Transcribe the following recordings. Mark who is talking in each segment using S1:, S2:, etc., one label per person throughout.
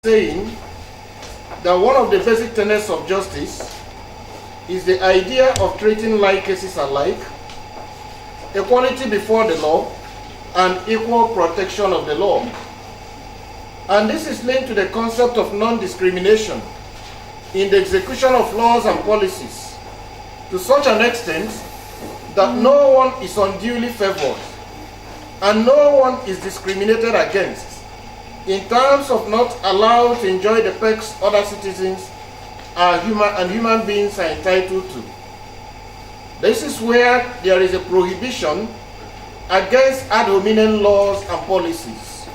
S1: saying that one of the basic tenets of justice is the idea of treating like cases alike, equality before the law, and equal protection of the law. And this is linked to the concept of non-discrimination in the execution of laws and policies, to such an extent that no one is unduly favored and no one is discriminated against in terms of not allowed to enjoy the perks other citizens and human beings are entitled to. This is where there is a prohibition against ad hominem laws and policies.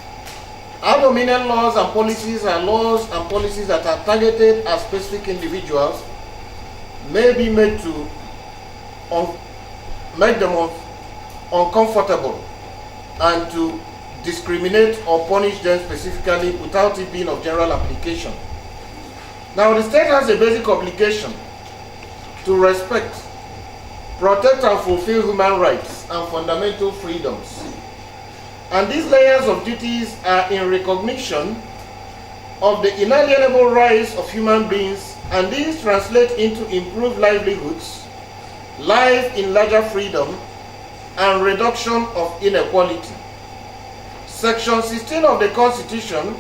S1: Ad hominem laws and policies are laws and policies that are targeted at specific individuals, may be made to make them uncomfortable and to discriminate or punish them specifically without it being of general application. Now, the state has a basic obligation to respect, protect and fulfill human rights and fundamental freedoms. And these layers of duties are in recognition of the inalienable rights of human beings, and these translate into improved livelihoods, life in larger freedom, and reduction of inequality. Section 16 of the Constitution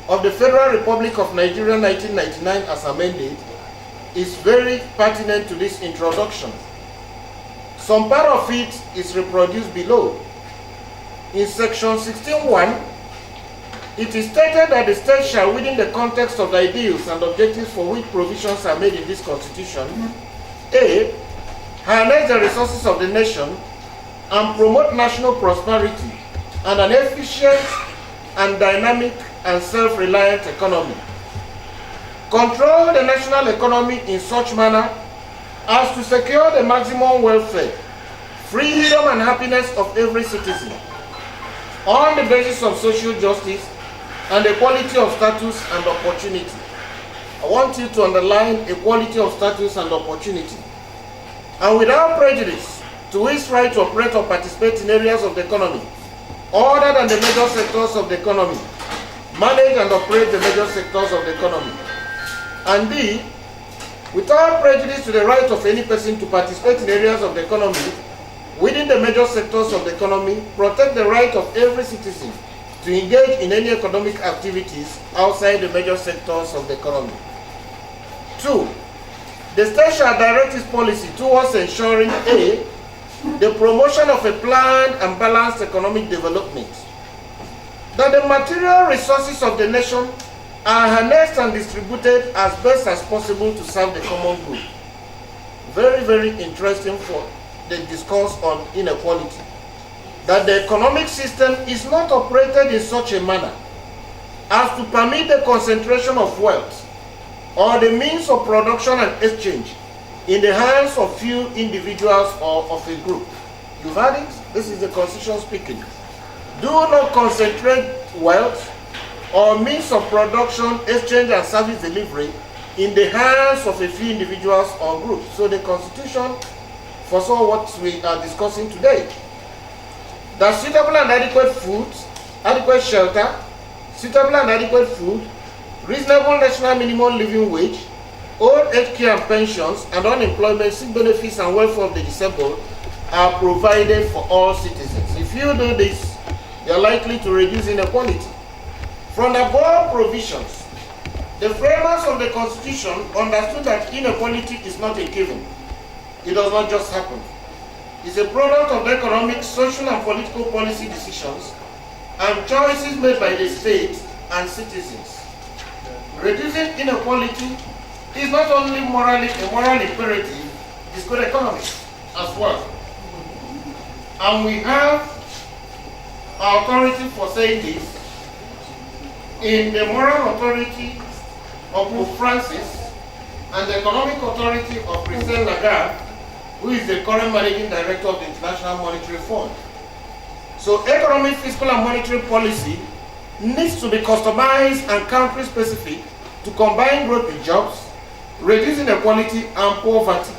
S1: of the Federal Republic of Nigeria 1999 as amended is very pertinent to this introduction. Some part of it is reproduced below. In section 16(1), it is stated that the state shall, within the context of the ideals and objectives for which provisions are made in this Constitution, A, harness the resources of the nation and promote national prosperity and an efficient and dynamic and self-reliant economy. Control the national economy in such manner as to secure the maximum welfare, freedom and happiness of every citizen on the basis of social justice and equality of status and opportunity. I want you to underline equality of status and opportunity. And without prejudice to its right to operate or participate in areas of the economy other than the major sectors of the economy, manage and operate the major sectors of the economy. And B, without prejudice to the right of any person to participate in areas of the economy within the major sectors of the economy, protect the right of every citizen to engage in any economic activities outside the major sectors of the economy. 2, the state shall direct its policy towards ensuring A, the promotion of a planned and balanced economic development, that the material resources of the nation are harnessed and distributed as best as possible to serve the common good. Very, very interesting for the discourse on inequality. That the economic system is not operated in such a manner as to permit the concentration of wealth or the means of production and exchange in the hands of few individuals or of a group. You've heard it? This is the Constitution speaking. Do not concentrate wealth or means of production, exchange and service delivery in the hands of a few individuals or groups. So the Constitution foresaw what we are discussing today. That suitable and adequate food, adequate shelter, suitable and adequate food, reasonable national minimum living wage, old age care and pensions, and unemployment, sick benefits and welfare of the disabled are provided for all citizens. If you do this, they are likely to reduce inequality. From the above provisions, the framers of the Constitution understood that inequality is not a given. It does not just happen. It's a product of the economic, social, and political policy decisions and choices made by the state and citizens. Reducing inequality is not only a moral imperative, it's good economics as well. And we have authority for saying this in the moral authority of Pope Francis and the economic authority of Christine Lagarde, who is the current managing director of the International Monetary Fund. So economic, fiscal, and monetary policy needs to be customized and country-specific to combine growth with jobs, reduce inequality and poverty.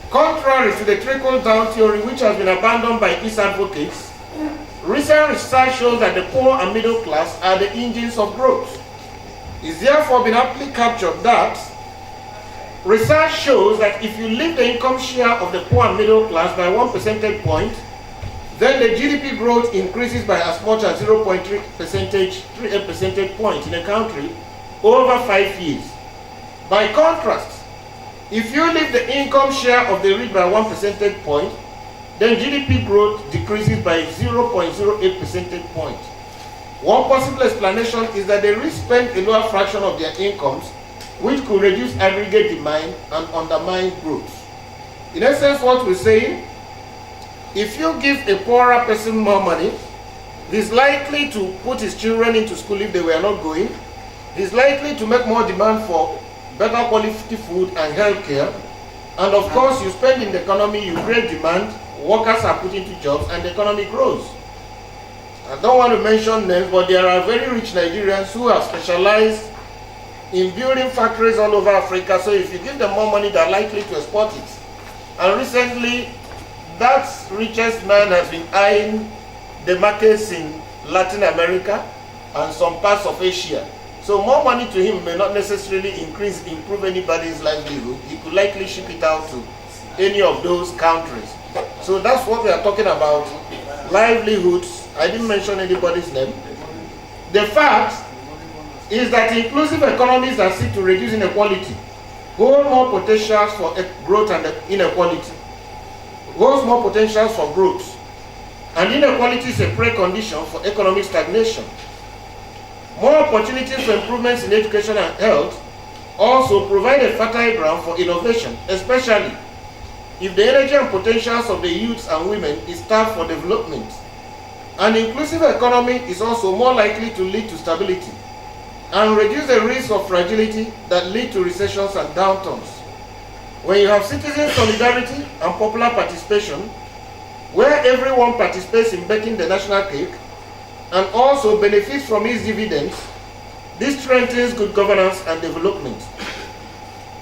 S1: Contrary to the trickle-down theory which has been abandoned by its advocates, Recent research shows that the poor and middle class are the engines of growth. It's therefore been aptly captured that research shows that if you lift the income share of the poor and middle class by 1 percentage point, then the GDP growth increases by as much as 0.3 percentage point in a country over 5 years. By contrast, if you lift the income share of the rich by 1 percentage point, then GDP growth decreases by 0.08 percentage point. One possible explanation is that the rich spend a lower fraction of their incomes, which could reduce aggregate demand and undermine growth. In essence, what we're saying, if you give a poorer person more money, he's likely to put his children into school if they were not going. He's likely to make more demand for better quality food and health care. And of course, you spend in the economy, you create demand, workers are put into jobs, and the economy grows. I don't want to mention names, but there are very rich Nigerians who have specialized in building factories all over Africa. So if you give them more money, they're likely to export it. And recently, that richest man has been eyeing the markets in Latin America and some parts of Asia. So more money to him may not necessarily improve anybody's livelihood. He could likely ship it out to any of those countries. So that's what we are talking about, livelihoods. I didn't mention anybody's name. The fact is that inclusive economies that seek to reduce inequality hold more potentials for growth and inequality. Holds more potentials for growth. And inequality is a precondition for economic stagnation. More opportunities for improvements in education and health also provide a fertile ground for innovation, especially if the energy and potentials of the youths and women is tapped for development. An inclusive economy is also more likely to lead to stability and reduce the risk of fragility that lead to recessions and downturns. When you have citizen solidarity and popular participation, where everyone participates in baking the national cake and also benefits from its dividends, this strengthens good governance and development.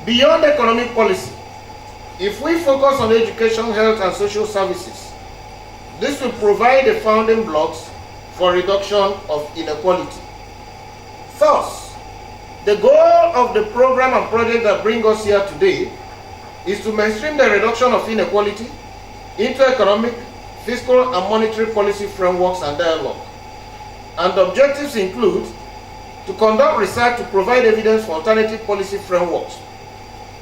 S1: Beyond economic policy, if we focus on education, health, and social services, this will provide the founding blocks for reduction of inequality. Thus, the goal of the program and project that bring us here today is to mainstream the reduction of inequality into economic, fiscal, and monetary policy frameworks and dialogue. And the objectives include to conduct research to provide evidence for alternative policy frameworks,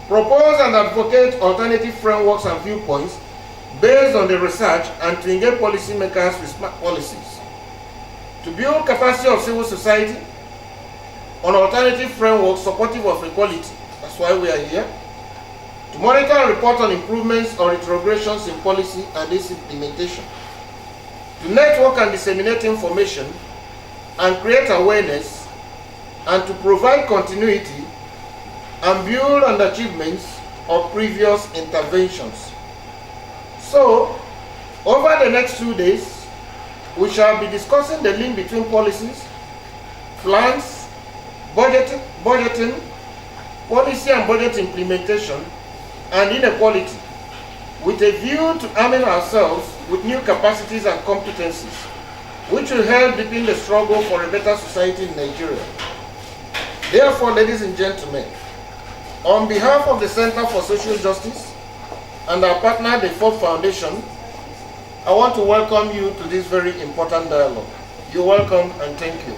S1: propose and advocate alternative frameworks and viewpoints based on the research, and to engage policymakers with smart policies, to build capacity of civil society on alternative frameworks supportive of equality. That's why we are here. To monitor and report on improvements or retrogressions in policy and its implementation. To network and disseminate information and create awareness, and to provide continuity and build on the achievements of previous interventions. So, over the next 2 days, we shall be discussing the link between policies, plans, budgeting, policy and budget implementation, and inequality, with a view to arming ourselves with new capacities and competencies, which will help deepen the struggle for a better society in Nigeria. Therefore, ladies and gentlemen, on behalf of the Center for Social Justice and our partner, the Ford Foundation, I want to welcome you to this very important dialogue. You're welcome and thank you.